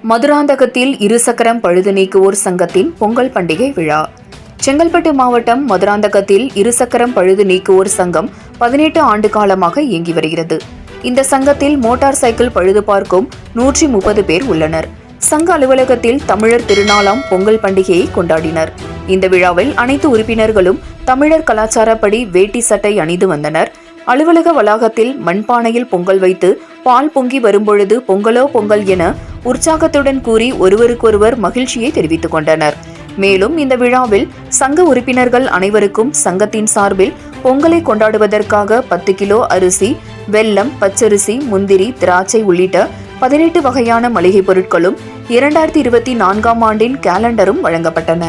மதுராந்தகத்தில் இருசக்கரம் பழுது நீக்குவோர் சங்கத்தின் பொங்கல் பண்டிகை விழா. செங்கல்பட்டு மாவட்டம் மதுராந்தகத்தில் இருசக்கரம் பழுது நீக்குவோர் சங்கம் 18 ஆண்டு காலமாக இயங்கி வருகிறது. இந்த சங்கத்தில் மோட்டார் சைக்கிள் பழுது பார்க்கும் 130 பேர் உள்ளனர். சங்க அலுவலகத்தில் தமிழர் திருநாளாம் பொங்கல் பண்டிகையை கொண்டாடினர். இந்த விழாவில் அனைத்து உறுப்பினர்களும் தமிழர் கலாச்சாரப்படி வேட்டி சட்டை அணிந்து வந்தனர். அலுவலக வளாகத்தில் மண்பானையில் பொங்கல் வைத்து பால் பொங்கி வரும்பொழுது பொங்கலோ பொங்கல் என உற்சாகத்துடன் கூறி ஒருவருக்கொருவர் மகிழ்ச்சியை தெரிவித்துக் கொண்டனர். மேலும் இந்த விழாவில் சங்க உறுப்பினர்கள் அனைவருக்கும் சங்கத்தின் சார்பில் பொங்கலை கொண்டாடுவதற்காக 10 கிலோ அரிசி, வெல்லம், பச்சரிசி, முந்திரி, திராட்சை உள்ளிட்ட 18 வகையான மளிகை பொருட்களும் 2024ஆம் ஆண்டின் கேலண்டரும் வழங்கப்பட்டன.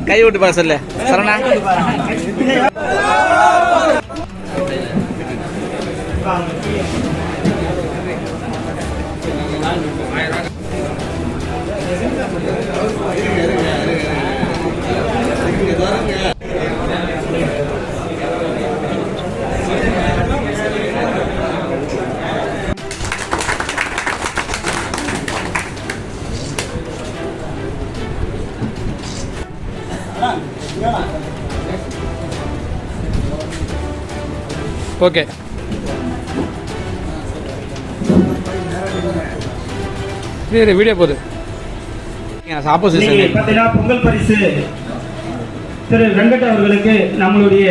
கை விட்டு பாரு சொல்லு சரணா. ஓகே, வீடியோ போகுது. பொங்கல் பரிசு திரு வெங்கட் அவர்களுக்கு நம்மளுடைய